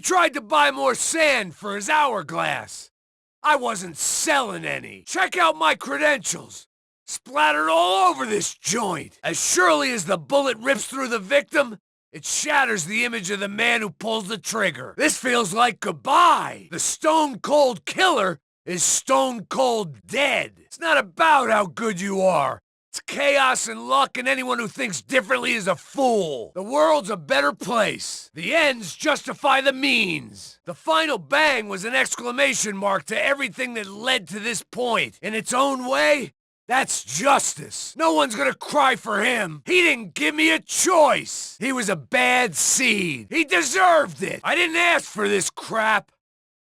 tried to buy more sand for his hourglass. I wasn't selling any. Check out my credentials. Splattered all over this joint. As surely as the bullet rips through the victim, it shatters the image of the man who pulls the trigger. This feels like goodbye. The stone cold killer is stone cold dead. It's not about how good you are. It's chaos and luck, and anyone who thinks differently is a fool. The world's a better place. The ends justify the means. The final bang was an exclamation mark to everything that led to this point. In its own way, that's justice. No one's gonna cry for him. He didn't give me a choice. He was a bad seed. He deserved it. I didn't ask for this crap.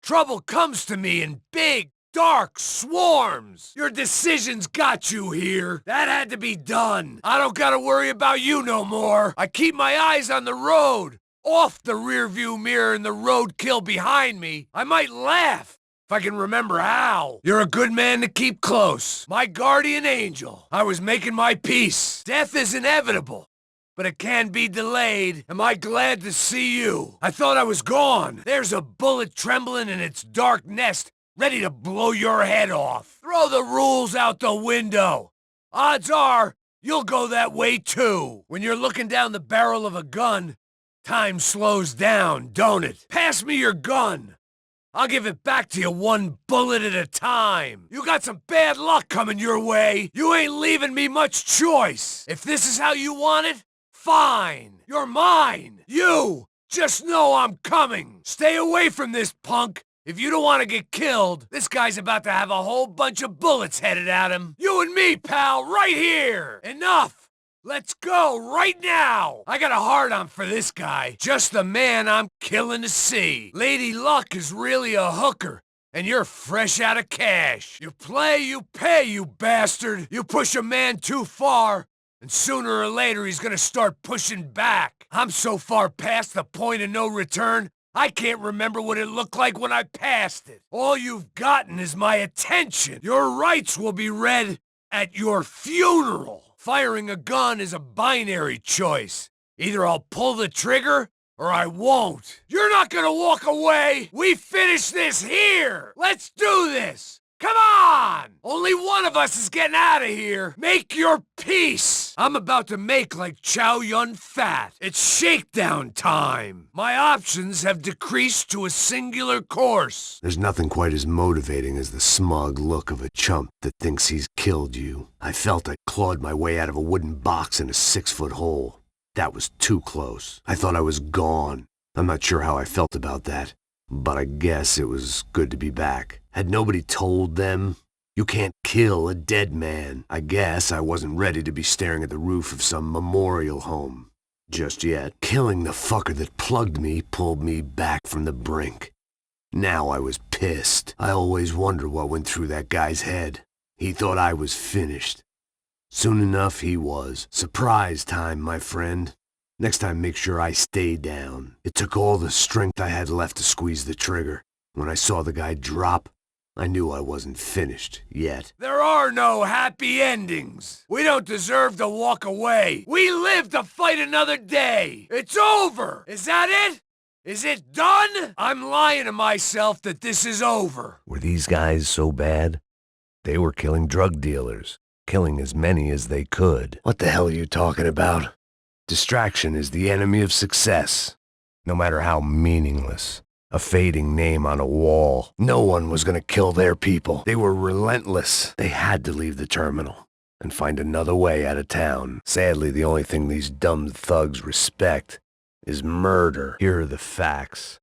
Trouble comes to me in big, dark swarms. Your decisions got you here. That had to be done. I don't gotta worry about you no more. I keep my eyes on the road, off the rearview mirror and the roadkill behind me. I might laugh if I can remember how. You're a good man to keep close. My guardian angel. I was making my peace. Death is inevitable, but it can be delayed. Am I glad to see you? I thought I was gone. There's a bullet trembling in its dark nest, ready to blow your head off. Throw the rules out the window. Odds are, you'll go that way too. When you're looking down the barrel of a gun, time slows down, don't it? Pass me your gun. I'll give it back to you one bullet at a time. You got some bad luck coming your way. You ain't leaving me much choice. If this is how you want it, fine. You're mine. You just know I'm coming. Stay away from this punk. If you don't want to get killed, this guy's about to have a whole bunch of bullets headed at him. You and me, pal, right here. Enough. Let's go right now. I got a hard-on for this guy. Just the man I'm killing to see. Lady Luck is really a hooker, and you're fresh out of cash. You play, you pay, you bastard. You push a man too far, and sooner or later he's gonna start pushing back. I'm so far past the point of no return, I can't remember what it looked like when I passed it. All you've gotten is my attention. Your rights will be read at your funeral. Firing a gun is a binary choice. Either I'll pull the trigger, or I won't. You're not gonna walk away! We finish this here! Let's do this! Come on! Only one of us is getting out of here! Make your peace! I'm about to make like Chow Yun Fat. It's shakedown time! My options have decreased to a singular course. There's nothing quite as motivating as the smug look of a chump that thinks he's killed you. I felt I clawed my way out of a wooden box in a 6-foot hole. That was too close. I thought I was gone. I'm not sure how I felt about that, but I guess it was good to be back. Had nobody told them? You can't kill a dead man. I guess I wasn't ready to be staring at the roof of some memorial home just yet. Killing the fucker that plugged me pulled me back from the brink. Now I was pissed. I always wonder what went through that guy's head. He thought I was finished. Soon enough he was. Surprise time, my friend. Next time make sure I stay down. It took all the strength I had left to squeeze the trigger. When I saw the guy drop, I knew I wasn't finished yet. There are no happy endings. We don't deserve to walk away. We live to fight another day. It's over. Is that it? Is it done? I'm lying to myself that this is over. Were these guys so bad? They were killing drug dealers, killing as many as they could. What the hell are you talking about? Distraction is the enemy of success, no matter how meaningless. A fading name on a wall. No one was gonna kill their people. They were relentless. They had to leave the terminal and find another way out of town. Sadly, the only thing these dumb thugs respect is murder. Here are the facts.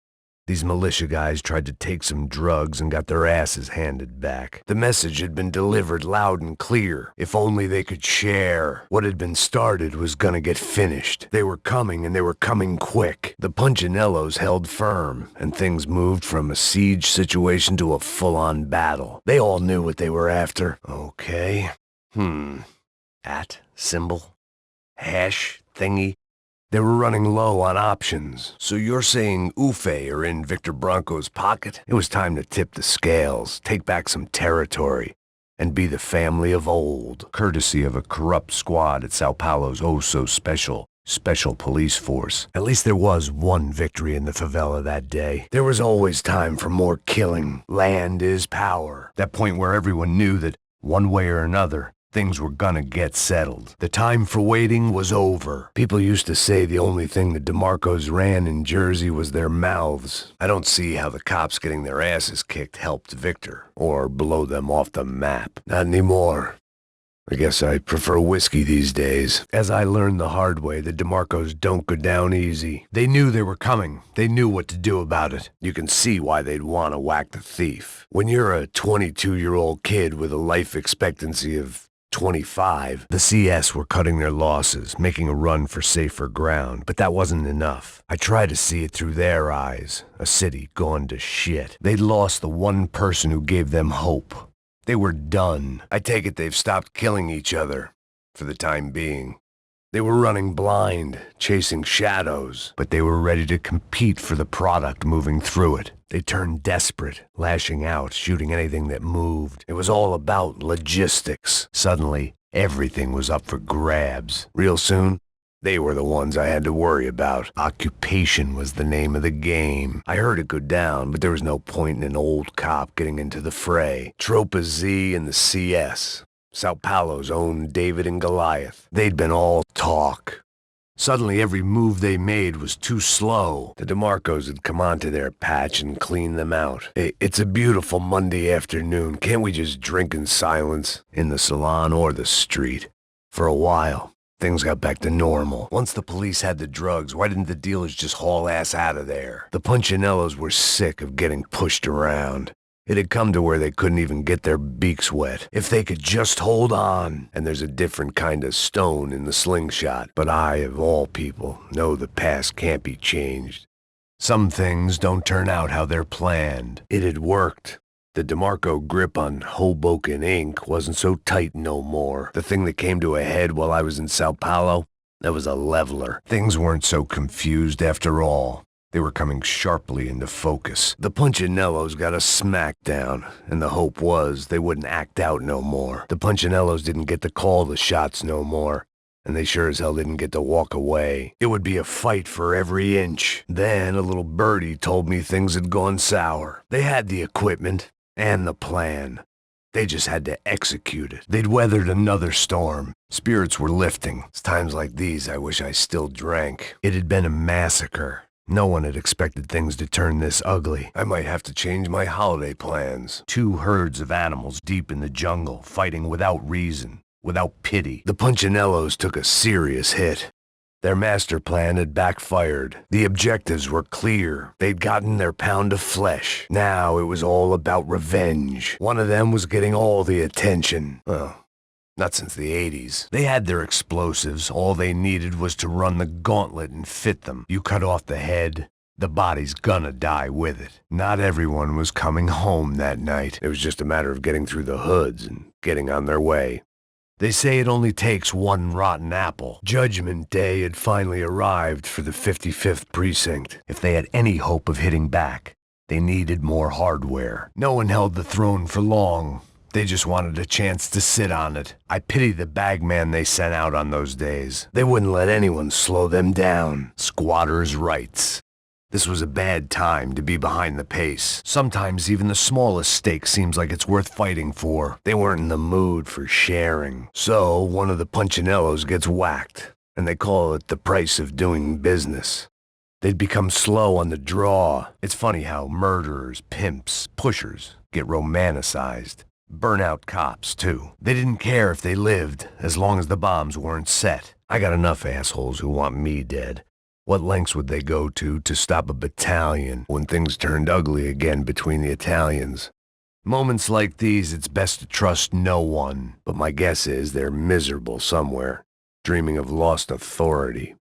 These militia guys tried to take some drugs and got their asses handed back. The message had been delivered loud and clear. If only they could share. What had been started was gonna get finished. They were coming, and they were coming quick. The Punchinellos held firm, and things moved from a siege situation to a full-on battle. They all knew what they were after. Okay. At, symbol, hash, thingy. They were running low on options. So you're saying Ufe are in Victor Bronco's pocket? It was time to tip the scales, take back some territory, and be the family of old, courtesy of a corrupt squad at Sao Paulo's oh-so-special Special police force. At least there was one victory in the favela that day. There was always time for more killing. Land is power. That point where everyone knew that, one way or another, things were gonna get settled. The time for waiting was over. People used to say the only thing the DeMarcos ran in Jersey was their mouths. I don't see how the cops getting their asses kicked helped Victor, or blow them off the map. Not anymore. I guess I prefer whiskey these days. As I learned the hard way, the DeMarcos don't go down easy. They knew they were coming. They knew what to do about it. You can see why they'd want to whack the thief. When you're a 22-year-old kid with a life expectancy of 25, the CS were cutting their losses, making a run for safer ground, but that wasn't enough. I tried to see it through their eyes, a city gone to shit. They'd lost the one person who gave them hope. They were done. I take it they've stopped killing each other, for the time being. They were running blind, chasing shadows, but they were ready to compete for the product moving through it. They turned desperate, lashing out, shooting anything that moved. It was all about logistics. Suddenly, everything was up for grabs. Real soon, they were the ones I had to worry about. Occupation was the name of the game. I heard it go down, but there was no point in an old cop getting into the fray. Tropa Z and the CS. Sao Paulo's own David and Goliath. They'd been all talk. Suddenly, every move they made was too slow. The DeMarcos had come onto their patch and cleaned them out. It's a beautiful Monday afternoon. Can't we just drink in silence? In the salon or the street? For a while, things got back to normal. Once the police had the drugs, why didn't the dealers just haul ass out of there? The Punchinellos were sick of getting pushed around. It had come to where they couldn't even get their beaks wet. If they could just hold on. And there's a different kind of stone in the slingshot. But I, of all people, know the past can't be changed. Some things don't turn out how they're planned. It had worked. The DeMarco grip on Hoboken Inc. wasn't so tight no more. The thing that came to a head while I was in Sao Paulo, that was a leveler. Things weren't so confused after all. They were coming sharply into focus. The Punchinellos got a smackdown, and the hope was they wouldn't act out no more. The Punchinellos didn't get to call the shots no more, and they sure as hell didn't get to walk away. It would be a fight for every inch. Then a little birdie told me things had gone sour. They had the equipment and the plan. They just had to execute it. They'd weathered another storm. Spirits were lifting. It's times like these I wish I still drank. It had been a massacre. No one had expected things to turn this ugly. I might have to change my holiday plans. 2 herds of animals deep in the jungle, fighting without reason, without pity. The Punchinellos took a serious hit. Their master plan had backfired. The objectives were clear. They'd gotten their pound of flesh. Now it was all about revenge. One of them was getting all the attention. Well, not since the 80s. They had their explosives. All they needed was to run the gauntlet and fit them. You cut off the head, the body's gonna die with it. Not everyone was coming home that night. It was just a matter of getting through the hoods and getting on their way. They say it only takes one rotten apple. Judgment Day had finally arrived for the 55th Precinct. If they had any hope of hitting back, they needed more hardware. No one held the throne for long. They just wanted a chance to sit on it. I pity the bagman they sent out on those days. They wouldn't let anyone slow them down. Squatters' rights. This was a bad time to be behind the pace. Sometimes even the smallest stake seems like it's worth fighting for. They weren't in the mood for sharing. So one of the Punchinellos gets whacked, and they call it the price of doing business. They'd become slow on the draw. It's funny how murderers, pimps, pushers get romanticized. Burnout cops, too. They didn't care if they lived, as long as the bombs weren't set. I got enough assholes who want me dead. What lengths would they go to stop a battalion when things turned ugly again between the Italians? Moments like these, it's best to trust no one. But my guess is they're miserable somewhere, dreaming of lost authority.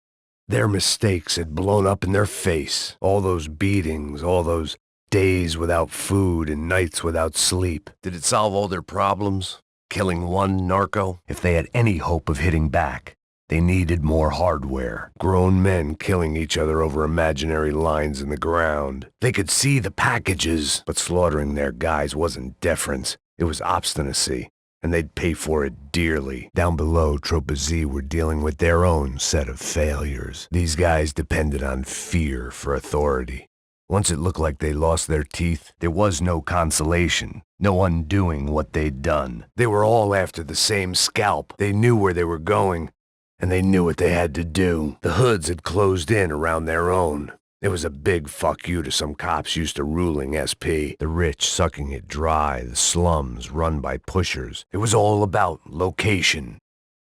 Their mistakes had blown up in their face. All those beatings, all those days without food and nights without sleep. Did it solve all their problems? Killing one narco? If they had any hope of hitting back, they needed more hardware. Grown men killing each other over imaginary lines in the ground. They could see the packages, but slaughtering their guys wasn't deference. It was obstinacy. and they'd pay for it dearly. Down below, Tropa Z were dealing with their own set of failures. These guys depended on fear for authority. Once it looked like they lost their teeth, there was no consolation, no undoing what they'd done. They were all after the same scalp. They knew where they were going, and they knew what they had to do. The hoods had closed in around their own. It was a big fuck you to some cops used to ruling SP. The rich sucking it dry, the slums run by pushers. It was all about location.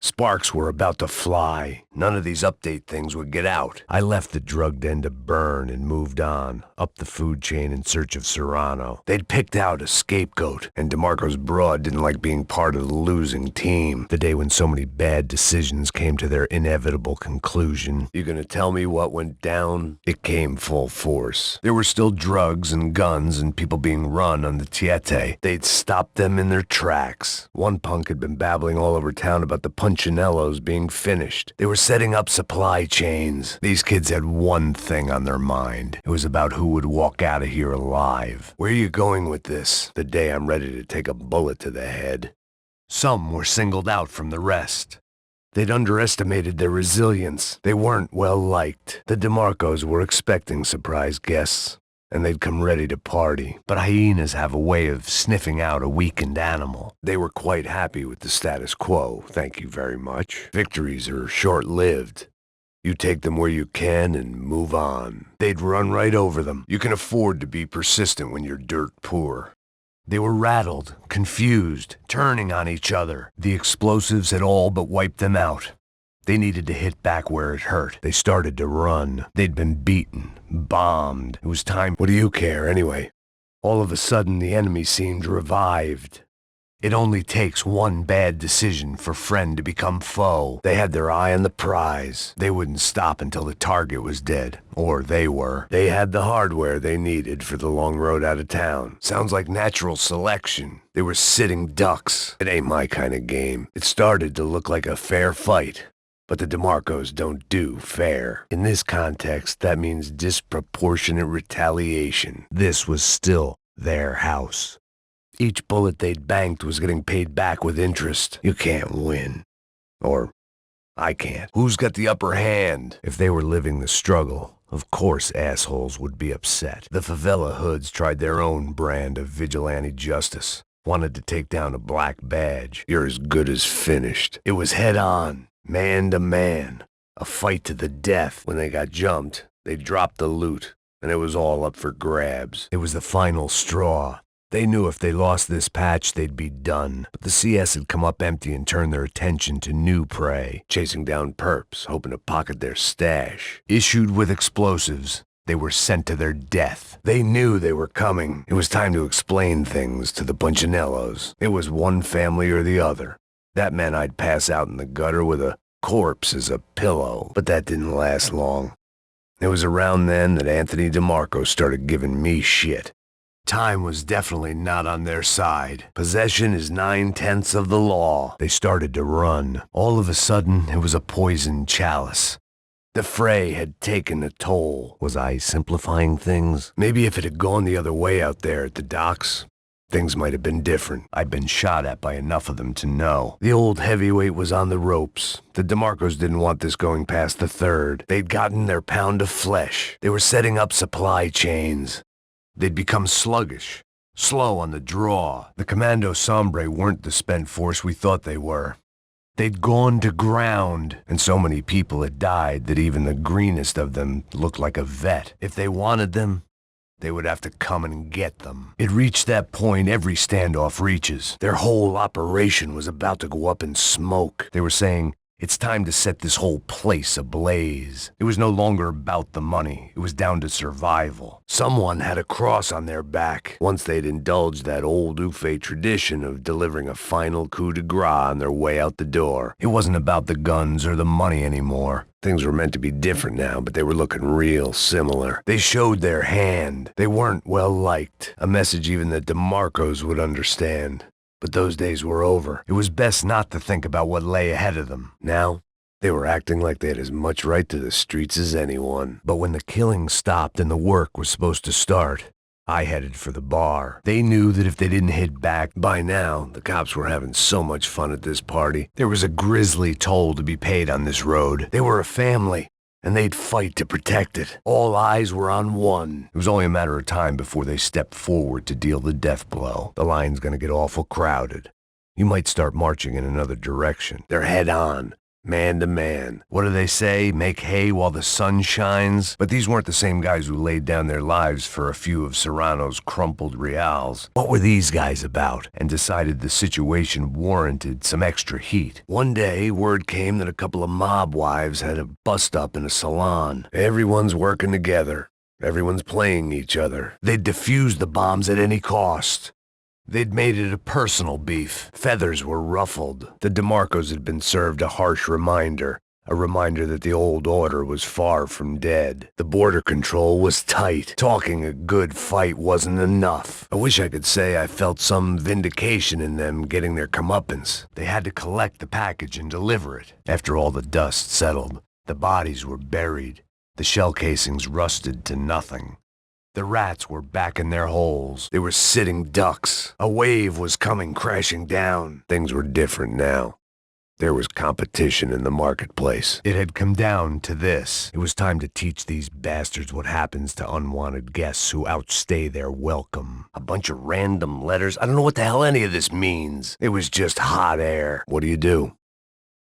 Sparks were about to fly. None of these update things would get out. I left the drug den to burn and moved on, up the food chain in search of Serrano. They'd picked out a scapegoat, and DeMarco's broad didn't like being part of the losing team. The day when so many bad decisions came to their inevitable conclusion. You gonna tell me what went down? It came full force. There were still drugs and guns and people being run on the Tiete. They'd stopped them in their tracks. One punk had been babbling all over town about the Punchinellos being finished. They were setting up supply chains. These kids had one thing on their mind. It was about who would walk out of here alive. Where are you going with this? The day I'm ready to take a bullet to the head. Some were singled out from the rest. They'd underestimated their resilience. They weren't well liked. The DeMarcos were expecting surprise guests, and they'd come ready to party. But hyenas have a way of sniffing out a weakened animal. They were quite happy with the status quo, thank you very much. Victories are short-lived. You take them where you can and move on. They'd run right over them. You can afford to be persistent when you're dirt poor. They were rattled, confused, turning on each other. The explosives had all but wiped them out. They needed to hit back where it hurt. They started to run. They'd been beaten, bombed. It was time. What do you care, anyway? All of a sudden, the enemy seemed revived. It only takes one bad decision for friend to become foe. They had their eye on the prize. They wouldn't stop until the target was dead. Or they were. They had the hardware they needed for the long road out of town. Sounds like natural selection. They were sitting ducks. It ain't my kind of game. It started to look like a fair fight. But the DeMarcos don't do fair. In this context, that means disproportionate retaliation. This was still their house. Each bullet they'd banked was getting paid back with interest. You can't win. Or, I can't. Who's got the upper hand? If they were living the struggle, of course assholes would be upset. The favela hoods tried their own brand of vigilante justice. Wanted to take down a black badge. You're as good as finished. It was head on. Man to man, a fight to the death. When they got jumped, they dropped the loot, and it was all up for grabs. It was the final straw. They knew if they lost this patch, they'd be done. But the CS had come up empty and turned their attention to new prey, chasing down perps, hoping to pocket their stash. Issued with explosives, they were sent to their death. They knew they were coming. It was time to explain things to the Punchinellos. It was one family or the other. That meant I'd pass out in the gutter with a corpse as a pillow, but that didn't last long. It was around then that Anthony DeMarco started giving me shit. Time was definitely not on their side. Possession is 9/10 of the law. They started to run. All of a sudden, it was a poisoned chalice. The fray had taken a toll. Was I simplifying things? Maybe if it had gone the other way out there at the docks, things might have been different. I'd been shot at by enough of them to know. The old heavyweight was on the ropes. The DeMarcos didn't want this going past the third. They'd gotten their pound of flesh. They were setting up supply chains. They'd become sluggish, slow on the draw. The Commando Sombre weren't the spent force we thought they were. They'd gone to ground, and so many people had died that even the greenest of them looked like a vet. If they wanted them, they would have to come and get them. It reached that point every standoff reaches. Their whole operation was about to go up in smoke. They were saying, it's time to set this whole place ablaze. It was no longer about the money. It was down to survival. Someone had a cross on their back. Once they'd indulged that old Ufe tradition of delivering a final coup de grace on their way out the door. It wasn't about the guns or the money anymore. Things were meant to be different now, but they were looking real similar. They showed their hand. They weren't well liked. A message even the DeMarcos would understand. But those days were over. It was best not to think about what lay ahead of them. Now, they were acting like they had as much right to the streets as anyone. But when the killing stopped and the work was supposed to start, I headed for the bar. They knew that if they didn't hit back by now, the cops were having so much fun at this party. There was a grisly toll to be paid on this road. They were a family, and they'd fight to protect it. All eyes were on one. It was only a matter of time before they stepped forward to deal the death blow. The line's gonna get awful crowded. You might start marching in another direction. They're head on, man to man. What do they say? Make hay while the sun shines? But these weren't the same guys who laid down their lives for a few of Serrano's crumpled reals. What were these guys about? And decided the situation warranted some extra heat. One day, word came that a couple of mob wives had a bust-up in a salon. Everyone's working together. Everyone's playing each other. They'd defuse the bombs at any cost. They'd made it a personal beef. Feathers were ruffled. The DeMarcos had been served a harsh reminder. A reminder that the old order was far from dead. The border control was tight. Talking a good fight wasn't enough. I wish I could say I felt some vindication in them getting their comeuppance. They had to collect the package and deliver it. After all the dust settled, the bodies were buried. The shell casings rusted to nothing. The rats were back in their holes. They were sitting ducks. A wave was coming crashing down. Things were different now. There was competition in the marketplace. It had come down to this. It was time to teach these bastards what happens to unwanted guests who outstay their welcome. A bunch of random letters. I don't know what the hell any of this means. It was just hot air. What do?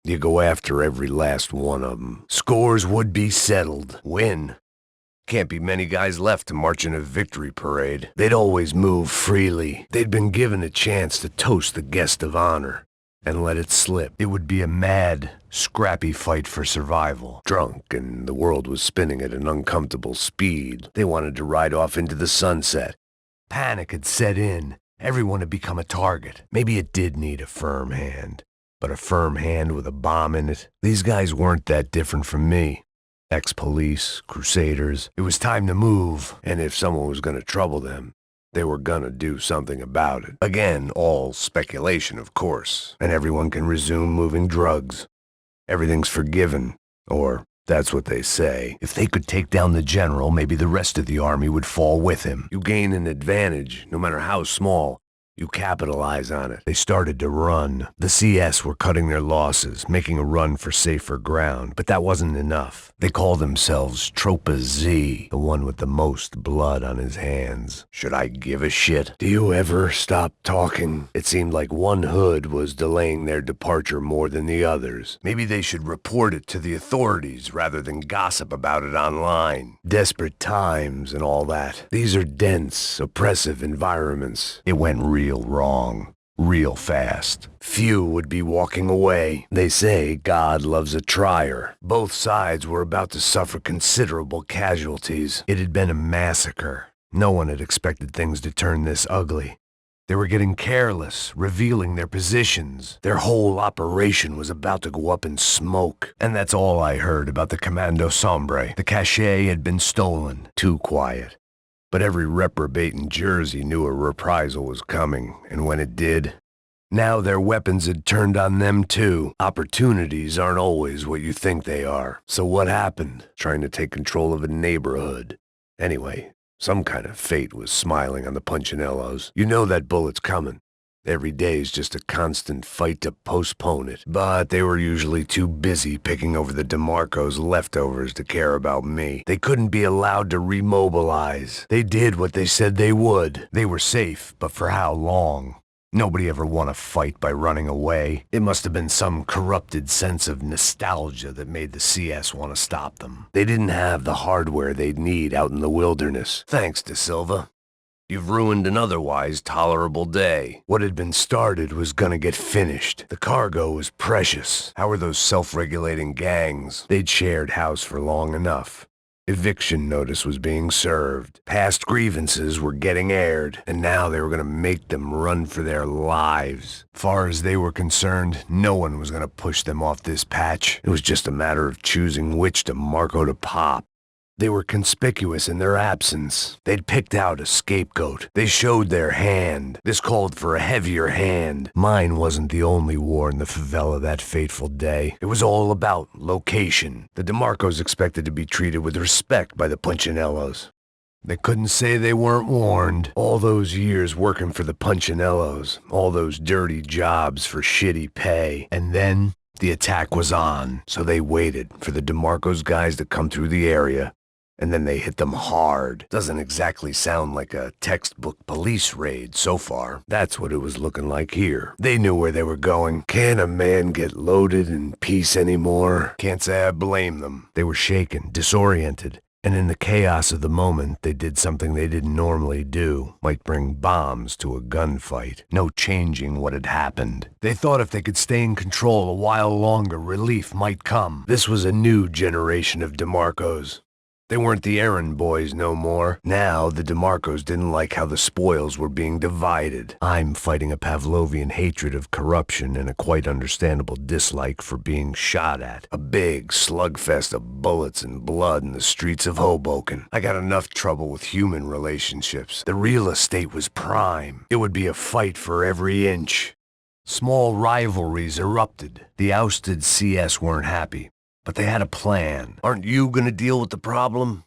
You go after every last one of them. Scores would be settled. Win. Can't be many guys left to march in a victory parade. They'd always move freely. They'd been given a chance to toast the guest of honor and let it slip. It would be a mad, scrappy fight for survival. Drunk, and the world was spinning at an uncomfortable speed. They wanted to ride off into the sunset. Panic had set in. Everyone had become a target. Maybe it did need a firm hand. But a firm hand with a bomb in it? These guys weren't that different from me. Ex-police, crusaders. It was time to move, and if someone was gonna trouble them, they were gonna do something about it. Again, all speculation, of course, and everyone can resume moving drugs. Everything's forgiven, or that's what they say. If they could take down the general, maybe the rest of the army would fall with him. You gain an advantage, no matter how small. You capitalize on it. They started to run. The CS were cutting their losses, making a run for safer ground, but that wasn't enough. They called themselves Tropa Z, the one with the most blood on his hands. Should I give a shit? Do you ever stop talking? It seemed like one hood was delaying their departure more than the others. Maybe they should report it to the authorities rather than gossip about it online. Desperate times and all that. These are dense, oppressive environments. It went real wrong, real fast. Few would be walking away. They say God loves a trier. Both sides were about to suffer considerable casualties. It had been a massacre. No one had expected things to turn this ugly. They were getting careless, revealing their positions. Their whole operation was about to go up in smoke. And that's all I heard about the Commando Sombre. The cachet had been stolen. Too quiet. But every reprobate in Jersey knew a reprisal was coming, and when it did, now their weapons had turned on them too. Opportunities aren't always what you think they are. So what happened? Trying to take control of a neighborhood. Anyway, some kind of fate was smiling on the Punchinellos. You know that bullet's coming. Every day is just a constant fight to postpone it. But they were usually too busy picking over the DeMarcos' leftovers to care about me. They couldn't be allowed to remobilize. They did what they said they would. They were safe, but for how long? Nobody ever won a fight by running away. It must have been some corrupted sense of nostalgia that made the CS want to stop them. They didn't have the hardware they'd need out in the wilderness. Thanks, De Silva. You've ruined an otherwise tolerable day. What had been started was gonna get finished. The cargo was precious. How were those self-regulating gangs? They'd shared house for long enough. Eviction notice was being served. Past grievances were getting aired, and now they were gonna make them run for their lives. Far as they were concerned, no one was gonna push them off this patch. It was just a matter of choosing which DeMarco to pop. They were conspicuous in their absence. They'd picked out a scapegoat. They showed their hand. This called for a heavier hand. Mine wasn't the only war in the favela that fateful day. It was all about location. The DeMarcos expected to be treated with respect by the Punchinellos. They couldn't say they weren't warned. All those years working for the Punchinellos, all those dirty jobs for shitty pay. And then the attack was on, so they waited for the DeMarco's guys to come through the area. And then they hit them hard. Doesn't exactly sound like a textbook police raid so far. That's what it was looking like here. They knew where they were going. Can a man get loaded in peace anymore? Can't say I blame them. They were shaken, disoriented. And in the chaos of the moment, they did something they didn't normally do. Might bring bombs to a gunfight. No changing what had happened. They thought if they could stay in control a while longer, relief might come. This was a new generation of DeMarcos. They weren't the errand boys no more. Now, the DeMarcos didn't like how the spoils were being divided. I'm fighting a Pavlovian hatred of corruption and a quite understandable dislike for being shot at. A big slugfest of bullets and blood in the streets of Hoboken. I got enough trouble with human relationships. The real estate was prime. It would be a fight for every inch. Small rivalries erupted. The ousted CS weren't happy. But they had a plan. Aren't you gonna deal with the problem?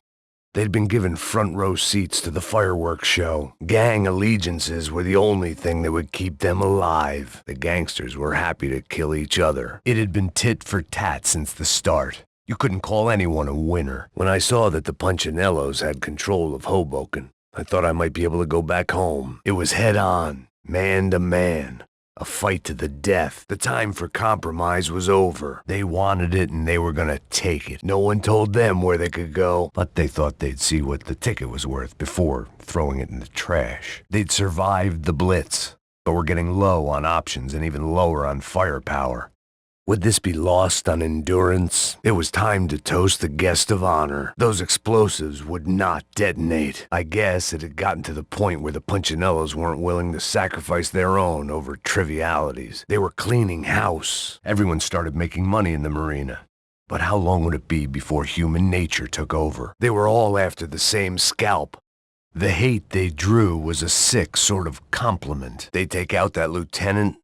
They'd been given front row seats to the fireworks show. Gang allegiances were the only thing that would keep them alive. The gangsters were happy to kill each other. It had been tit for tat since the start. You couldn't call anyone a winner. When I saw that the Punchinellos had control of Hoboken, I thought I might be able to go back home. It was head on, man to man. A fight to the death. The time for compromise was over. They wanted it and they were gonna take it. No one told them where they could go, but they thought they'd see what the ticket was worth before throwing it in the trash. They'd survived the Blitz, but were getting low on options and even lower on firepower. Would this be lost on endurance? It was time to toast the guest of honor. Those explosives would not detonate. I guess it had gotten to the point where the Punchinellos weren't willing to sacrifice their own over trivialities. They were cleaning house. Everyone started making money in the marina. But how long would it be before human nature took over? They were all after the same scalp. The hate they drew was a sick sort of compliment. They'd take out that lieutenant.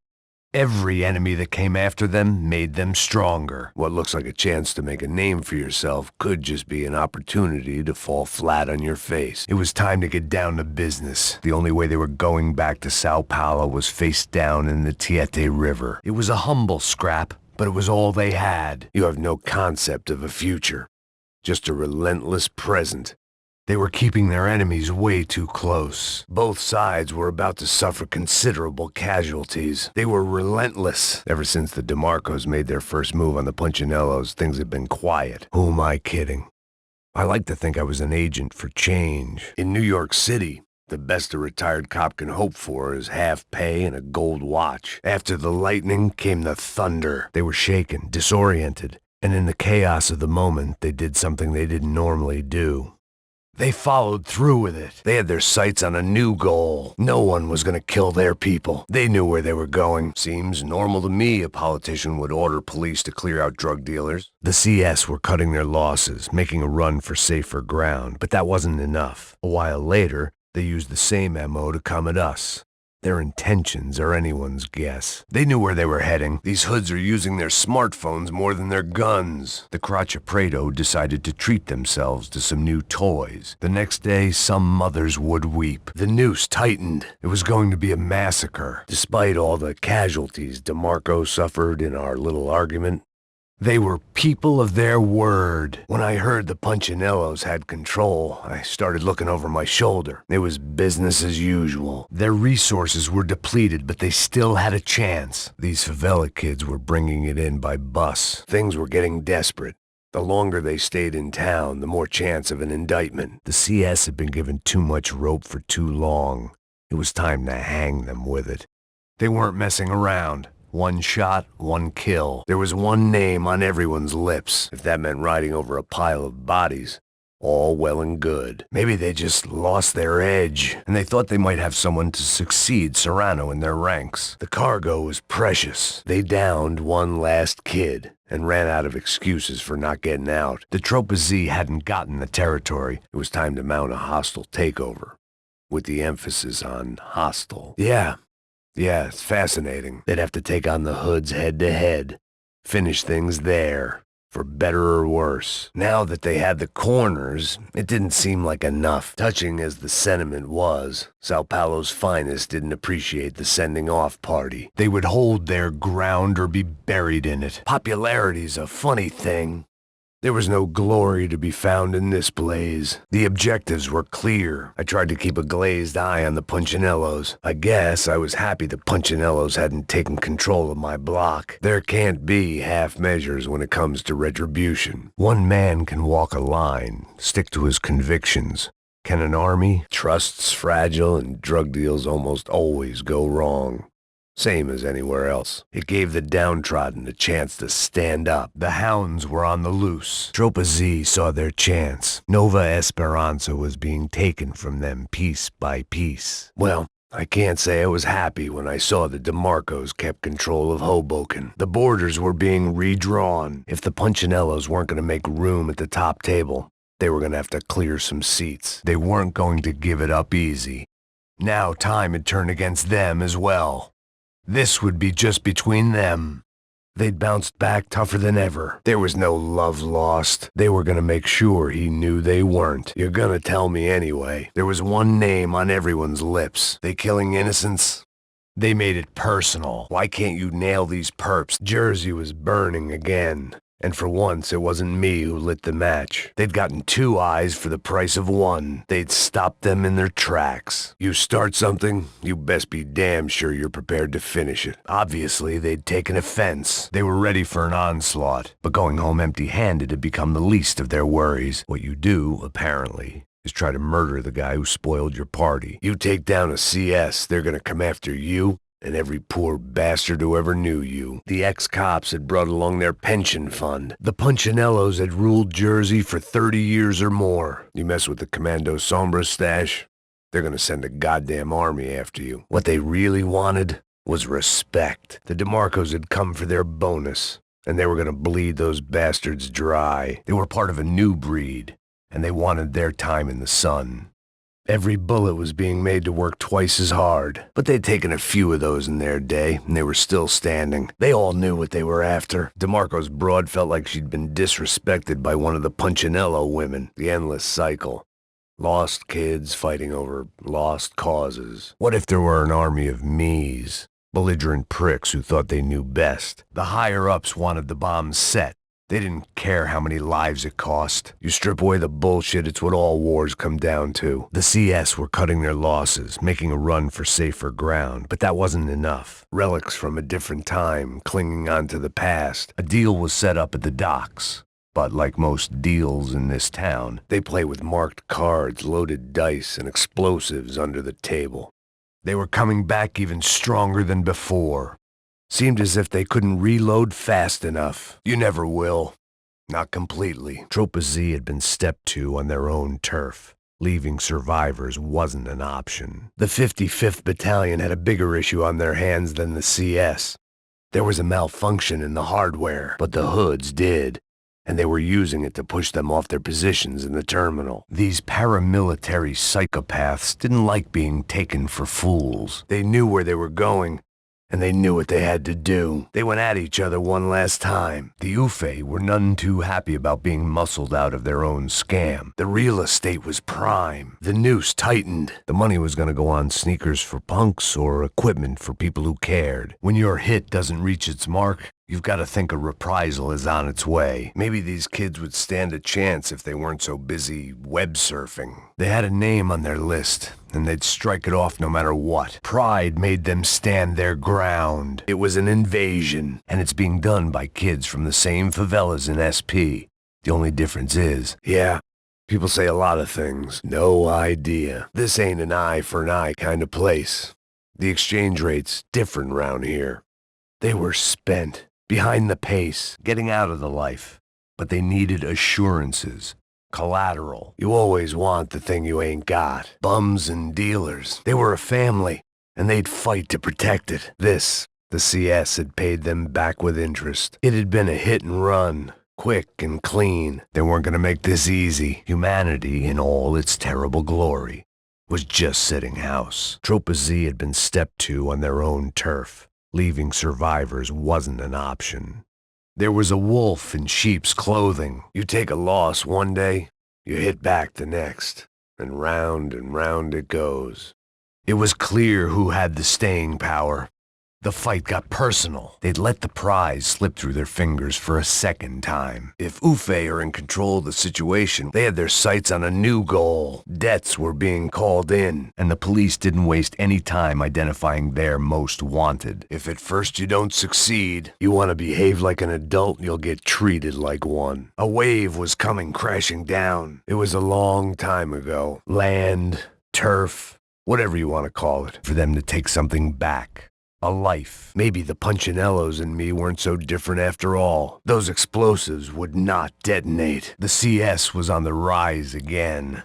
Every enemy that came after them made them stronger. What looks like a chance to make a name for yourself could just be an opportunity to fall flat on your face. It was time to get down to business. The only way they were going back to Sao Paulo was face down in the Tietê River. It was a humble scrap, but it was all they had. You have no concept of a future, just a relentless present. They were keeping their enemies way too close. Both sides were about to suffer considerable casualties. They were relentless. Ever since the DeMarcos made their first move on the Punchinellos, things had been quiet. Who am I kidding? I like to think I was an agent for change. In New York City, the best a retired cop can hope for is half pay and a gold watch. After the lightning came the thunder. They were shaken, disoriented, and in the chaos of the moment, they did something they didn't normally do. They followed through with it. They had their sights on a new goal. No one was going to kill their people. They knew where they were going. Seems normal to me a politician would order police to clear out drug dealers. The CS were cutting their losses, making a run for safer ground, but that wasn't enough. A while later, they used the same MO to come at us. Their intentions are anyone's guess. They knew where they were heading. These hoods are using their smartphones more than their guns. The Crotcha Prado decided to treat themselves to some new toys. The next day, some mothers would weep. The noose tightened. It was going to be a massacre. Despite all the casualties DeMarco suffered in our little argument, they were people of their word. When I heard the Punchinellos had control, I started looking over my shoulder. It was business as usual. Their resources were depleted, but they still had a chance. These favela kids were bringing it in by bus. Things were getting desperate. The longer they stayed in town, the more chance of an indictment. The CS had been given too much rope for too long. It was time to hang them with it. They weren't messing around. One shot, one kill. There was one name on everyone's lips. If that meant riding over a pile of bodies, all well and good. Maybe they just lost their edge, and they thought they might have someone to succeed Serrano in their ranks. The cargo was precious. They downed one last kid and ran out of excuses for not getting out. The Tropa Z hadn't gotten the territory. It was time to mount a hostile takeover, with the emphasis on hostile. Yeah, it's fascinating. They'd have to take on the hoods head-to-head. Finish things there. for better or worse. Now that they had the corners, it didn't seem like enough. Touching as the sentiment was, Sao Paulo's finest didn't appreciate the sending-off party. They would hold their ground or be buried in it. Popularity's a funny thing. There was no glory to be found in this blaze. The objectives were clear. I tried to keep a glazed eye on the Punchinellos. I guess I was happy the Punchinellos hadn't taken control of my block. There can't be half measures when it comes to retribution. One man can walk a line, stick to his convictions. Can an army? Trust's fragile and drug deals almost always go wrong. Same as anywhere else. It gave the downtrodden a chance to stand up. The hounds were on the loose. Tropa Z saw their chance. Nova Esperanza was being taken from them piece by piece. Well, I can't say I was happy when I saw the DeMarcos kept control of Hoboken. The borders were being redrawn. If the Punchinellos weren't going to make room at the top table, they were going to have to clear some seats. They weren't going to give it up easy. Now time had turned against them as well. This would be just between them. They'd bounced back tougher than ever. There was no love lost. They were gonna make sure he knew they weren't. You're gonna tell me anyway. There was one name on everyone's lips. They killing innocents? They made it personal. Why can't you nail these perps? Jersey was burning again. And for once, it wasn't me who lit the match. They'd gotten 2 eyes for the price of 1. They'd stopped them in their tracks. You start something, you best be damn sure you're prepared to finish it. Obviously, they'd taken offense. They were ready for an onslaught. But going home empty-handed had become the least of their worries. What you do, apparently, is try to murder the guy who spoiled your party. You take down a CS, they're gonna come after you and every poor bastard who ever knew you. The ex-cops had brought along their pension fund. The Punchinellos had ruled Jersey for 30 years or more. You mess with the Commando Sombra stash, they're gonna send a goddamn army after you. What they really wanted was respect. The DeMarcos had come for their bonus, and they were gonna bleed those bastards dry. They were part of a new breed, and they wanted their time in the sun. Every bullet was being made to work twice as hard, but they'd taken a few of those in their day, and they were still standing. They all knew what they were after. DeMarco's broad felt like she'd been disrespected by one of the Punchinello women. The endless cycle. Lost kids fighting over lost causes. What if there were an army of me's? Belligerent pricks who thought they knew best. The higher-ups wanted the bombs set. They didn't care how many lives it cost. You strip away the bullshit, it's what all wars come down to. The CS were cutting their losses, making a run for safer ground, but that wasn't enough. Relics from a different time, clinging on to the past. A deal was set up at the docks. But like most deals in this town, they play with marked cards, loaded dice, and explosives under the table. They were coming back even stronger than before. Seemed as if they couldn't reload fast enough. You never will. Not completely. Tropa Z had been stepped to on their own turf. Leaving survivors wasn't an option. The 55th Battalion had a bigger issue on their hands than the CS. There was a malfunction in the hardware, but the hoods did, and they were using it to push them off their positions in the terminal. These paramilitary psychopaths didn't like being taken for fools. They knew where they were going, and they knew what they had to do. They went at each other one last time. The UFE were none too happy about being muscled out of their own scam. The real estate was prime. The noose tightened. The money was gonna go on sneakers for punks or equipment for people who cared. When your hit doesn't reach its mark, you've got to think a reprisal is on its way. Maybe these kids would stand a chance if they weren't so busy web surfing. They had a name on their list, and they'd strike it off no matter what. Pride made them stand their ground. It was an invasion, and it's being done by kids from the same favelas in SP. The only difference is, yeah, people say a lot of things. No idea. This ain't an eye for an eye kind of place. The exchange rate's different round here. They were spent. Behind the pace, getting out of the life. But they needed assurances, collateral. You always want the thing you ain't got. Bums and dealers. They were a family, and they'd fight to protect it. This, the CS had paid them back with interest. It had been a hit and run, quick and clean. They weren't gonna make this easy. Humanity, in all its terrible glory, was just sitting house. Tropa Z had been stepped to on their own turf. Leaving survivors wasn't an option. There was a wolf in sheep's clothing. You take a loss one day, you hit back the next, and round it goes. It was clear who had the staying power. The fight got personal. They'd let the prize slip through their fingers for a second time. If Ufe are in control of the situation, they had their sights on a new goal. Debts were being called in, and the police didn't waste any time identifying their most wanted. If at first you don't succeed, you want to behave like an adult, you'll get treated like one. A wave was coming crashing down. It was a long time ago. Land, turf, whatever you want to call it, for them to take something back. A life. Maybe the Punchinellos and me weren't so different after all. Those explosives would not detonate. The CS was on the rise again.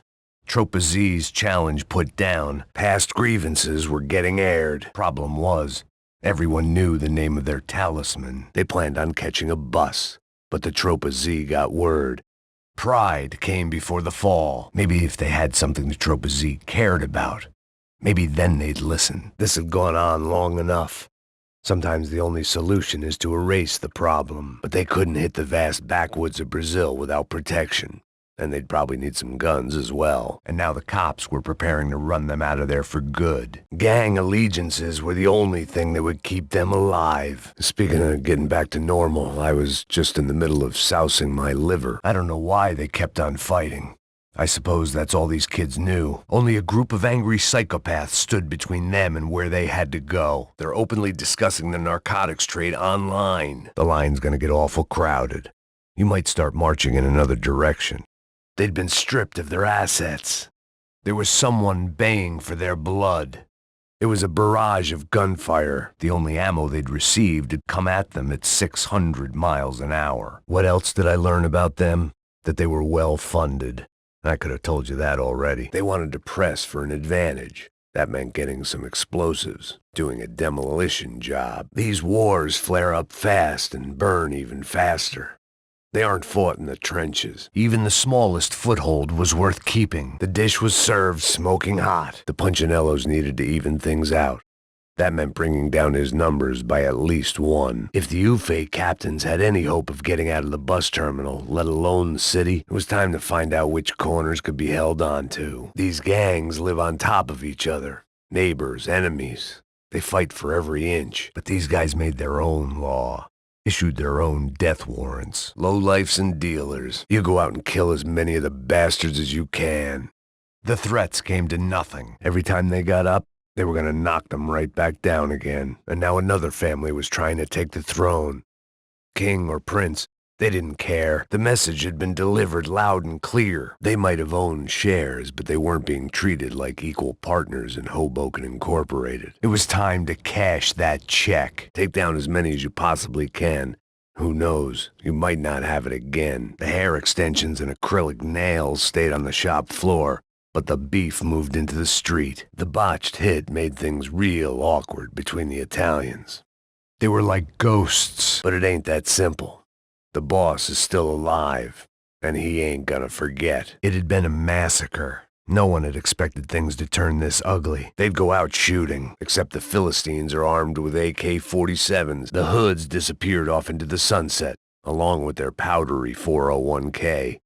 Tropa Z's challenge put down. Past grievances were getting aired. Problem was, everyone knew the name of their talisman. They planned on catching a bus. But the Tropa Z got word. Pride came before the fall. Maybe if they had something the Tropa Z cared about, maybe then they'd listen. This had gone on long enough. Sometimes the only solution is to erase the problem, but they couldn't hit the vast backwoods of Brazil without protection, and they'd probably need some guns as well. And now the cops were preparing to run them out of there for good. Gang allegiances were the only thing that would keep them alive. Speaking of getting back to normal, I was just in the middle of sousing my liver. I don't know why they kept on fighting. I suppose that's all these kids knew. Only a group of angry psychopaths stood between them and where they had to go. They're openly discussing the narcotics trade online. The line's gonna get awful crowded. You might start marching in another direction. They'd been stripped of their assets. There was someone baying for their blood. It was a barrage of gunfire. The only ammo they'd received had come at them at 600 miles an hour. What else did I learn about them? That they were well-funded. I could have told you that already. They wanted to press for an advantage. That meant getting some explosives, doing a demolition job. These wars flare up fast and burn even faster. They aren't fought in the trenches. Even the smallest foothold was worth keeping. The dish was served smoking hot. The Punchinellos needed to even things out. That meant bringing down his numbers by at least one. If the Ufe captains had any hope of getting out of the bus terminal, let alone the city, it was time to find out which corners could be held on to. These gangs live on top of each other. Neighbors, enemies. They fight for every inch. But these guys made their own law. Issued their own death warrants. Lowlifes and dealers. You go out and kill as many of the bastards as you can. The threats came to nothing. Every time they got up, they were going to knock them right back down again. And now another family was trying to take the throne. King or prince, they didn't care. The message had been delivered loud and clear. They might have owned shares, but they weren't being treated like equal partners in Hoboken Incorporated. It was time to cash that check. Take down as many as you possibly can. Who knows? You might not have it again. The hair extensions and acrylic nails stayed on the shop floor. But the beef moved into the street. The botched hit made things real awkward between the Italians. They were like ghosts, but it ain't that simple. The boss is still alive, and he ain't gonna forget. It had been a massacre. No one had expected things to turn this ugly. They'd go out shooting, except the Philistines are armed with AK-47s. The hoods disappeared off into the sunset, along with their powdery 401k.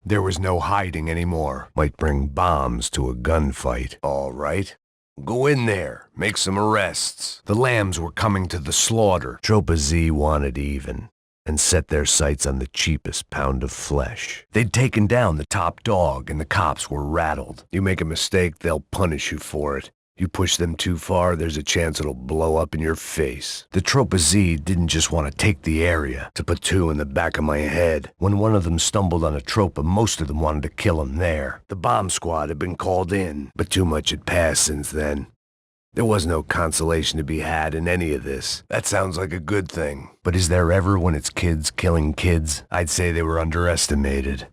There was no hiding anymore. Might bring bombs to a gunfight. All right. Go in there. Make some arrests. The lambs were coming to the slaughter. Tropa Z wanted even, and set their sights on the cheapest pound of flesh. They'd taken down the top dog, and the cops were rattled. You make a mistake, they'll punish you for it. You push them too far, there's a chance it'll blow up in your face. The Tropa Z didn't just want to take the area, to put two in the back of my head. When one of them stumbled on a Tropa, most of them wanted to kill him there. The bomb squad had been called in, but too much had passed since then. There was no consolation to be had in any of this. That sounds like a good thing. But is there ever when it's kids killing kids? I'd say they were underestimated.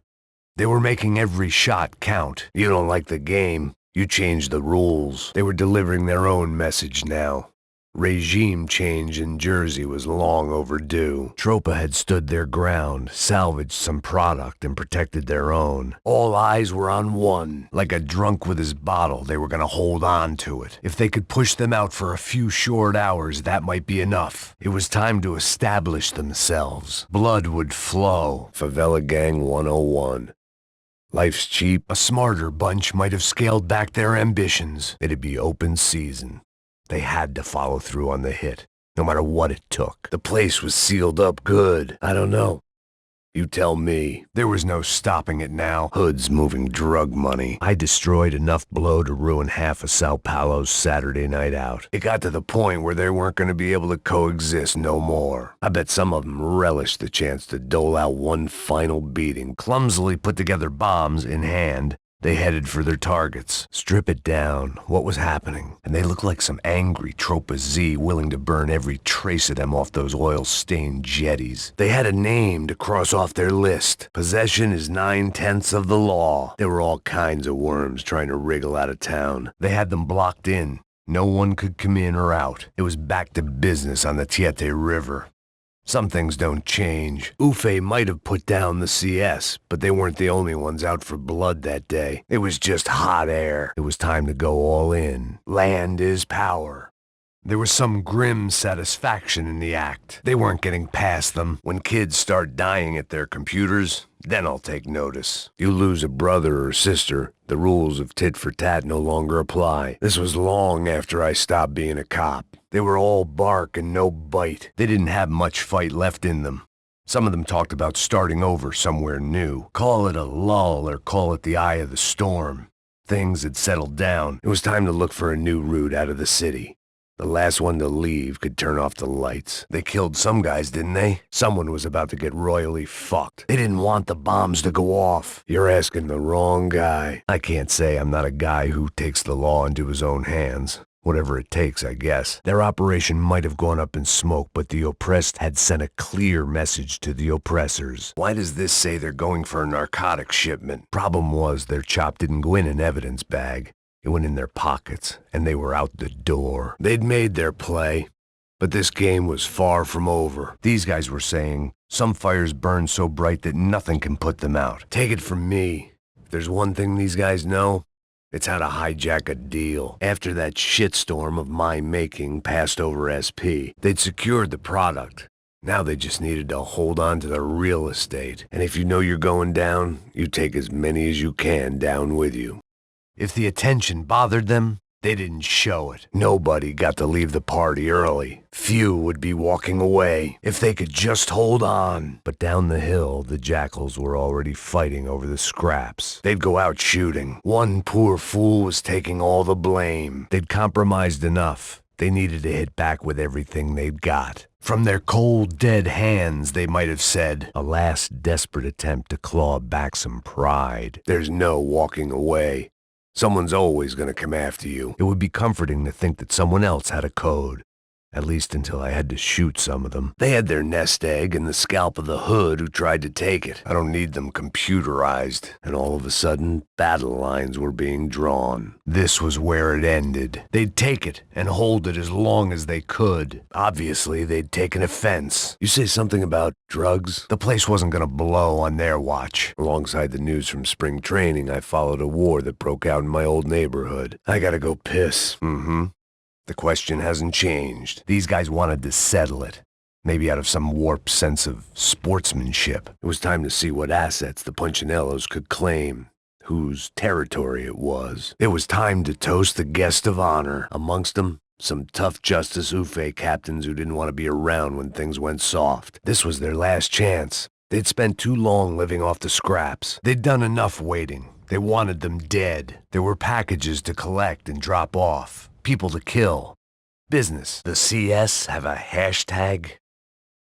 They were making every shot count. You don't like the game, you change the rules. They were delivering their own message now. Regime change in Jersey was long overdue. Tropa had stood their ground, salvaged some product, and protected their own. All eyes were on one. Like a drunk with his bottle, they were going to hold on to it. If they could push them out for a few short hours, that might be enough. It was time to establish themselves. Blood would flow. Favela Gang 101. Life's cheap. A smarter bunch might have scaled back their ambitions. It'd be open season. They had to follow through on the hit, no matter what it took. The place was sealed up good. I don't know. You tell me. There was no stopping it now. Hoods moving drug money. I destroyed enough blow to ruin half of Sao Paulo's Saturday night out. It got to the point where they weren't going to be able to coexist no more. I bet some of them relished the chance to dole out one final beating. Clumsily put together bombs in hand, they headed for their targets. Strip it down. What was happening? And they looked like some angry Tropa Z willing to burn every trace of them off those oil-stained jetties. They had a name to cross off their list. Possession is 9/10 of the law. There were all kinds of worms trying to wriggle out of town. They had them blocked in. No one could come in or out. It was back to business on the Tiete River. Some things don't change. Ufe might have put down the CS, but they weren't the only ones out for blood that day. It was just hot air. It was time to go all in. Land is power. There was some grim satisfaction in the act. They weren't getting past them. When kids start dying at their computers, then I'll take notice. You lose a brother or sister, the rules of tit for tat no longer apply. This was long after I stopped being a cop. They were all bark and no bite. They didn't have much fight left in them. Some of them talked about starting over somewhere new. Call it a lull or call it the eye of the storm. Things had settled down. It was time to look for a new route out of the city. The last one to leave could turn off the lights. They killed some guys, didn't they? Someone was about to get royally fucked. They didn't want the bombs to go off. You're asking the wrong guy. I can't say I'm not a guy who takes the law into his own hands. Whatever it takes, I guess. Their operation might have gone up in smoke, but the oppressed had sent a clear message to the oppressors. Why does this say they're going for a narcotic shipment? Problem was, their chop didn't go in an evidence bag. It went in their pockets, and they were out the door. They'd made their play, but this game was far from over. These guys were saying, some fires burn so bright that nothing can put them out. Take it from me. If there's one thing these guys know, it's how to hijack a deal. After that shitstorm of my making passed over SP, they'd secured the product. Now they just needed to hold on to the real estate. And if you know you're going down, you take as many as you can down with you. If the attention bothered them, they didn't show it. Nobody got to leave the party early. Few would be walking away if they could just hold on. But down the hill, the jackals were already fighting over the scraps. They'd go out shooting. One poor fool was taking all the blame. They'd compromised enough. They needed to hit back with everything they'd got. From their cold, dead hands, they might have said, a last desperate attempt to claw back some pride. There's no walking away. Someone's always going to come after you. It would be comforting to think that someone else had a code. At least until I had to shoot some of them. They had their nest egg in the scalp of the hood who tried to take it. I don't need them computerized. And all of a sudden, battle lines were being drawn. This was where it ended. They'd take it and hold it as long as they could. Obviously, they'd taken offense. You say something about drugs? The place wasn't gonna blow on their watch. Alongside the news from spring training, I followed a war that broke out in my old neighborhood. I gotta go piss. The question hasn't changed. These guys wanted to settle it. Maybe out of some warped sense of sportsmanship. It was time to see what assets the Punchinellos could claim, whose territory it was. It was time to toast the guest of honor. Amongst them, some tough Justice Ufe captains who didn't want to be around when things went soft. This was their last chance. They'd spent too long living off the scraps. They'd done enough waiting. They wanted them dead. There were packages to collect and drop off. People to kill. Business. The CS have a hashtag?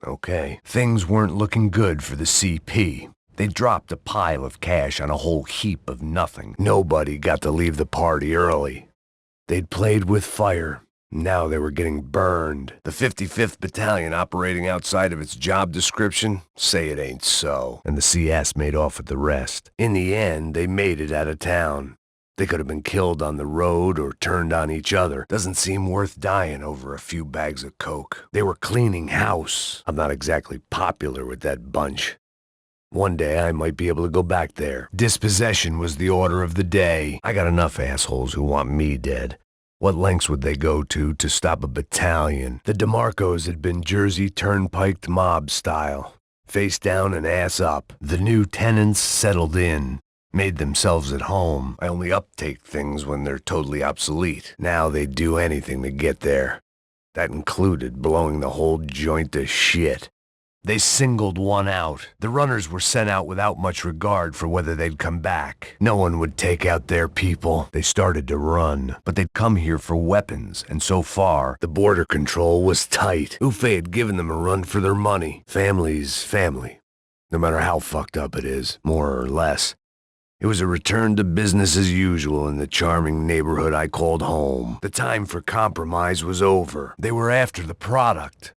Okay. Things weren't looking good for the CP. They dropped a pile of cash on a whole heap of nothing. Nobody got to leave the party early. They'd played with fire. Now they were getting burned. The 55th Battalion operating outside of its job description? Say it ain't so. And the CS made off with the rest. In the end, they made it out of town. They could have been killed on the road or turned on each other. Doesn't seem worth dying over a few bags of coke. They were cleaning house. I'm not exactly popular with that bunch. One day I might be able to go back there. Dispossession was the order of the day. I got enough assholes who want me dead. What lengths would they go to stop a battalion? The DeMarcos had been Jersey turnpiked mob style. Face down and ass up. The new tenants settled in, made themselves at home. I only uptake things when they're totally obsolete. Now they'd do anything to get there. That included blowing the whole joint to shit. They singled one out. The runners were sent out without much regard for whether they'd come back. No one would take out their people. They started to run, but they'd come here for weapons, and so far, the border control was tight. Ufe had given them a run for their money. Family's family, no matter how fucked up it is, more or less. It was a return to business as usual in the charming neighborhood I called home. The time for compromise was over. They were after the product.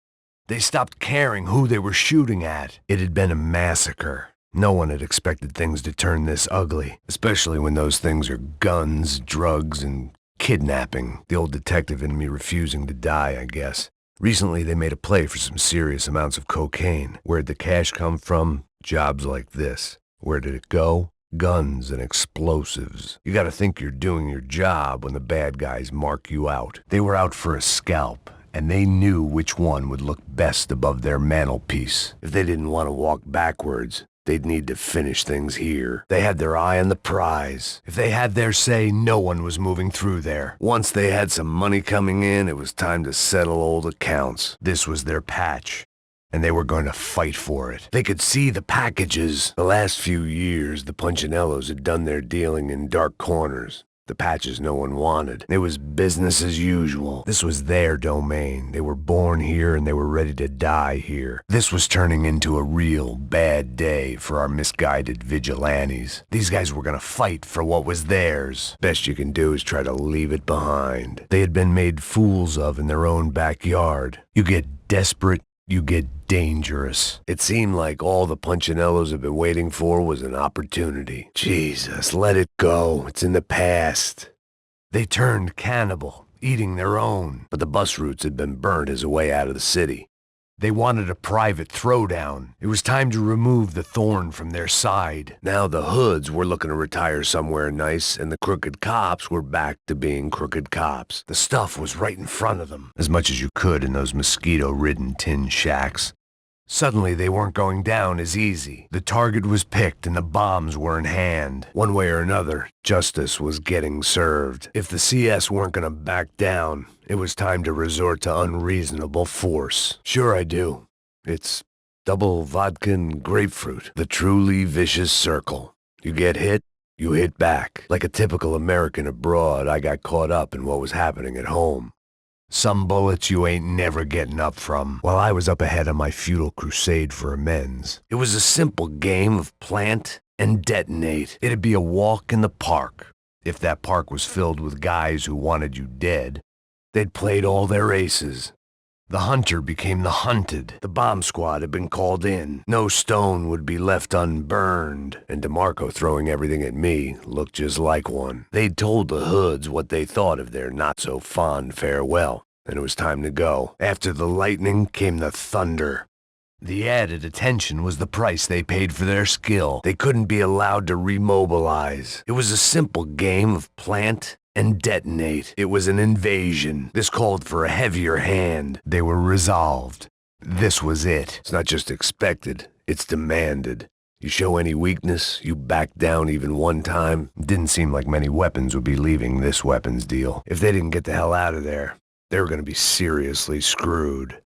They stopped caring who they were shooting at. It had been a massacre. No one had expected things to turn this ugly, especially when those things are guns, drugs, and kidnapping. The old detective in me refusing to die, I guess. Recently, they made a play for some serious amounts of cocaine. Where'd the cash come from? Jobs like this. Where did it go? Guns and explosives. You gotta think you're doing your job when the bad guys mark you out. They were out for a scalp, and they knew which one would look best above their mantelpiece. If they didn't want to walk backwards, they'd need to finish things here. They had their eye on the prize. If they had their say, no one was moving through there. Once they had some money coming in, it was time to settle old accounts. This was their patch, and they were going to fight for it. They could see the packages. The last few years, the Punchinellos had done their dealing in dark corners. The patches no one wanted. It was business as usual. This was their domain. They were born here and they were ready to die here. This was turning into a real bad day for our misguided vigilantes. These guys were gonna fight for what was theirs. Best you can do is try to leave it behind. They had been made fools of in their own backyard. You get desperate, you get dangerous. It seemed like all the Punchinellos had been waiting for was an opportunity. Jesus, let it go. It's in the past. They turned cannibal, eating their own, but the bus routes had been burnt as a way out of the city. They wanted a private throwdown. It was time to remove the thorn from their side. Now the hoods were looking to retire somewhere nice, and the crooked cops were back to being crooked cops. The stuff was right in front of them, as much as you could in those mosquito-ridden tin shacks. Suddenly, they weren't going down as easy. The target was picked and the bombs were in hand. One way or another, justice was getting served. If the CS weren't gonna back down, it was time to resort to unreasonable force. Sure I do. It's double vodka and grapefruit. The truly vicious circle. You get hit, you hit back. Like a typical American abroad, I got caught up in what was happening at home. Some bullets you ain't never getting up from, while I was up ahead on my futile crusade for amends. It was a simple game of plant and detonate. It'd be a walk in the park. If that park was filled with guys who wanted you dead, they'd played all their aces. The hunter became the hunted. The bomb squad had been called in. No stone would be left unburned, and DeMarco throwing everything at me looked just like one. They'd told the hoods what they thought of their not-so-fond farewell, and it was time to go. After the lightning came the thunder. The added attention was the price they paid for their skill. They couldn't be allowed to remobilize. It was a simple game of plant and detonate. It was an invasion. This called for a heavier hand. They were resolved. This was it. It's not just expected, it's demanded. You show any weakness, you back down even one time. It didn't seem like many weapons would be leaving this weapons deal. If they didn't get the hell out of there, they were going to be seriously screwed.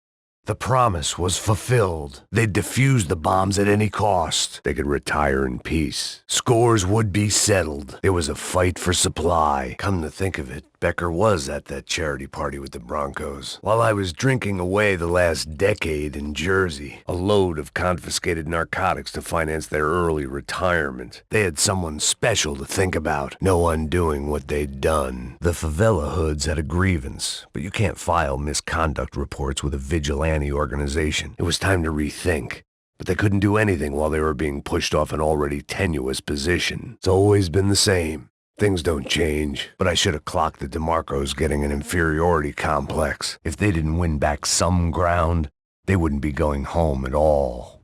The promise was fulfilled. They'd defuse the bombs at any cost. They could retire in peace. Scores would be settled. It was a fight for supply. Come to think of it, Becker was at that charity party with the Broncos. While I was drinking away the last decade in Jersey, a load of confiscated narcotics to finance their early retirement. They had someone special to think about. No undoing what they'd done. The favela hoods had a grievance, but you can't file misconduct reports with a vigilante organization. It was time to rethink. But they couldn't do anything while they were being pushed off an already tenuous position. It's always been the same. Things don't change, but I should have clocked the DeMarcos getting an inferiority complex. If they didn't win back some ground, they wouldn't be going home at all.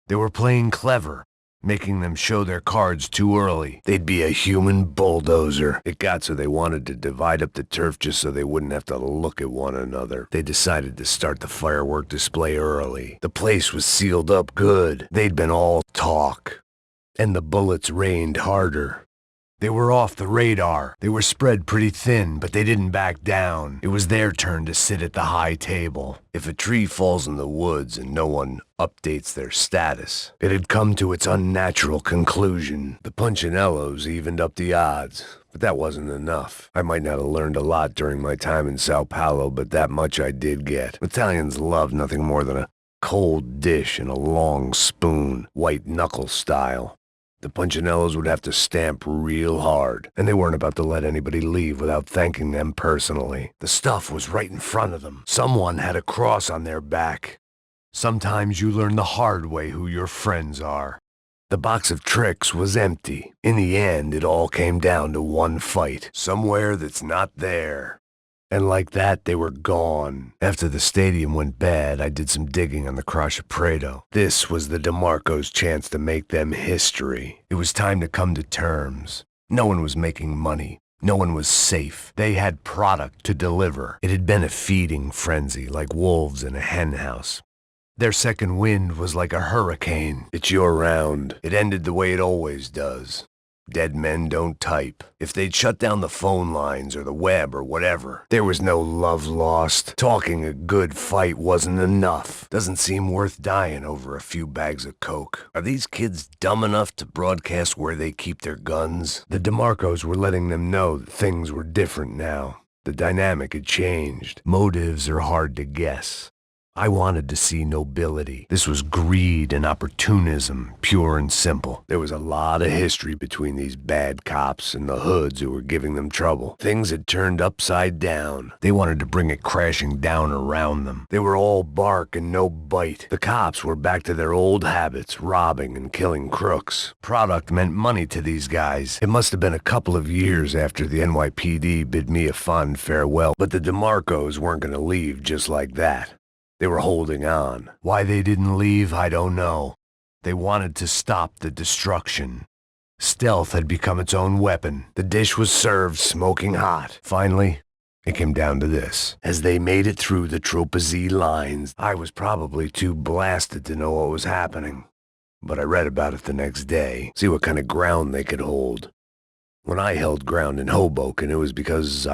They were playing clever, making them show their cards too early. They'd be a human bulldozer. It got so they wanted to divide up the turf just so they wouldn't have to look at one another. They decided to start the firework display early. The place was sealed up good. They'd been all talk, and the bullets rained harder. They were off the radar. They were spread pretty thin, but they didn't back down. It was their turn to sit at the high table. If a tree falls in the woods and no one updates their status, it had come to its unnatural conclusion. The Punchinellos evened up the odds, but that wasn't enough. I might not have learned a lot during my time in Sao Paulo, but that much I did get. Italians love nothing more than a cold dish and a long spoon, white knuckle style. The Punchinellos would have to stamp real hard, and they weren't about to let anybody leave without thanking them personally. The stuff was right in front of them. Someone had a cross on their back. Sometimes you learn the hard way who your friends are. The box of tricks was empty. In the end, it all came down to one fight, somewhere that's not there. And like that, they were gone. After the stadium went bad, I did some digging on the Crusher Prado. This was the DeMarcos' chance to make them history. It was time to come to terms. No one was making money. No one was safe. They had product to deliver. It had been a feeding frenzy, like wolves in a henhouse. Their second wind was like a hurricane. It's your round. It ended the way it always does. Dead men don't type. If they'd shut down the phone lines or the web or whatever, there was no love lost. Talking a good fight wasn't enough. Doesn't seem worth dying over a few bags of coke. Are these kids dumb enough to broadcast where they keep their guns? The DeMarcos were letting them know that things were different now. The dynamic had changed. Motives are hard to guess. I wanted to see nobility. This was greed and opportunism, pure and simple. There was a lot of history between these bad cops and the hoods who were giving them trouble. Things had turned upside down. They wanted to bring it crashing down around them. They were all bark and no bite. The cops were back to their old habits, robbing and killing crooks. Product meant money to these guys. It must have been a couple of years after the NYPD bid me a fond farewell, but the DeMarcos weren't going to leave just like that. They were holding on. Why they didn't leave, I don't know. They wanted to stop the destruction. Stealth had become its own weapon. The dish was served smoking hot. Finally, it came down to this. As they made it through the Tropez lines, I was probably too blasted to know what was happening. But I read about it the next day, see what kind of ground they could hold. When I held ground in Hoboken, it was because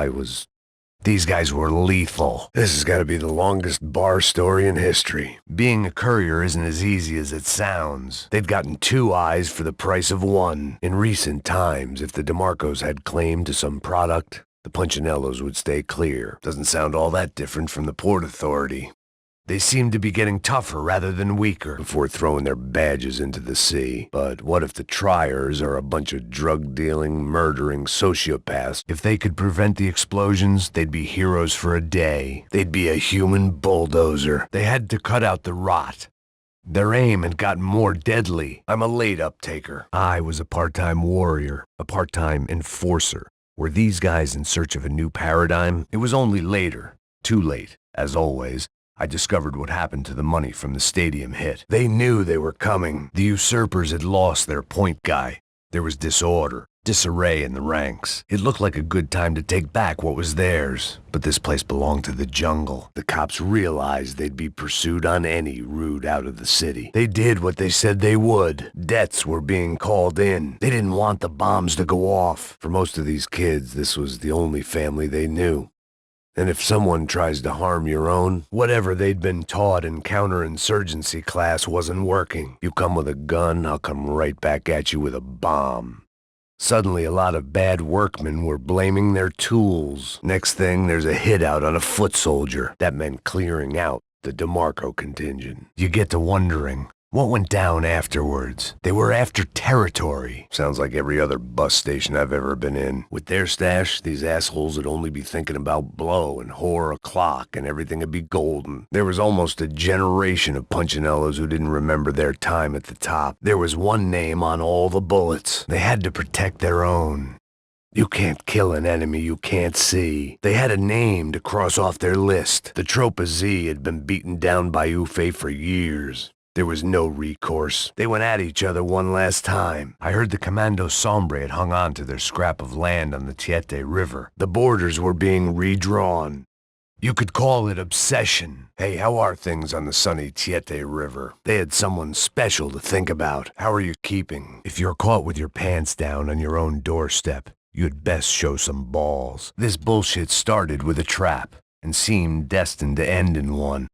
These guys were lethal. This has got to be the longest bar story in history. Being a courier isn't as easy as it sounds. They'd gotten 2 eyes for the price of 1. In recent times, if the DeMarcos had claim to some product, the Punchinellos would stay clear. Doesn't sound all that different from the Port Authority. They seemed to be getting tougher rather than weaker before throwing their badges into the sea. But what if the Triers are a bunch of drug-dealing, murdering sociopaths? If they could prevent the explosions, they'd be heroes for a day. They'd be a human bulldozer. They had to cut out the rot. Their aim had gotten more deadly. I'm a late uptaker. I was a part-time warrior, a part-time enforcer. Were these guys in search of a new paradigm? It was only later, too late, as always, I discovered what happened to the money from the stadium hit. They knew they were coming. The usurpers had lost their point guy. There was disorder, disarray in the ranks. It looked like a good time to take back what was theirs. But this place belonged to the jungle. The cops realized they'd be pursued on any route out of the city. They did what they said they would. Debts were being called in. They didn't want the bombs to go off. For most of these kids, this was the only family they knew. And if someone tries to harm your own, whatever they'd been taught in counterinsurgency class wasn't working. You come with a gun, I'll come right back at you with a bomb. Suddenly, a lot of bad workmen were blaming their tools. Next thing, there's a hit out on a foot soldier. That meant clearing out the DeMarco contingent. You get to wondering, what went down afterwards? They were after territory. Sounds like every other bus station I've ever been in. With their stash, these assholes would only be thinking about blow and whore o'clock, and everything would be golden. There was almost a generation of Punchinellos who didn't remember their time at the top. There was one name on all the bullets. They had to protect their own. You can't kill an enemy you can't see. They had a name to cross off their list. The Tropa-Z had been beaten down by Ufe for years. There was no recourse. They went at each other one last time. I heard the Commando Sombre had hung on to their scrap of land on the Tiete River. The borders were being redrawn. You could call it obsession. Hey, how are things on the sunny Tiete River? They had someone special to think about. How are you keeping? If you're caught with your pants down on your own doorstep, you'd best show some balls. This bullshit started with a trap and seemed destined to end in one.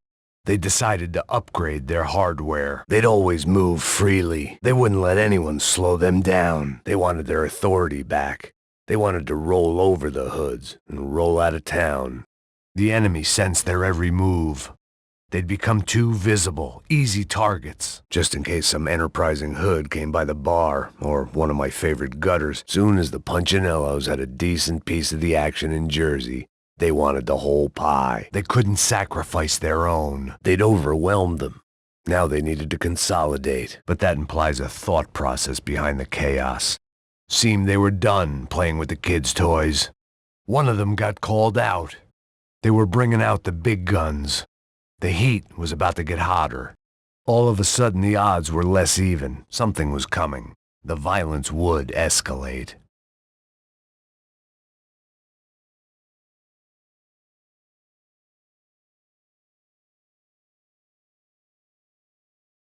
They decided to upgrade their hardware. They'd always move freely. They wouldn't let anyone slow them down. They wanted their authority back. They wanted to roll over the hoods and roll out of town. The enemy sensed their every move. They'd become too visible, easy targets. Just in case some enterprising hood came by the bar, or one of my favorite gutters, soon as the Punchinellos had a decent piece of the action in Jersey, they wanted the whole pie. They couldn't sacrifice their own. They'd overwhelmed them. Now they needed to consolidate. But that implies a thought process behind the chaos. Seemed they were done playing with the kids' toys. One of them got called out. They were bringing out the big guns. The heat was about to get hotter. All of a sudden the odds were less even. Something was coming. The violence would escalate.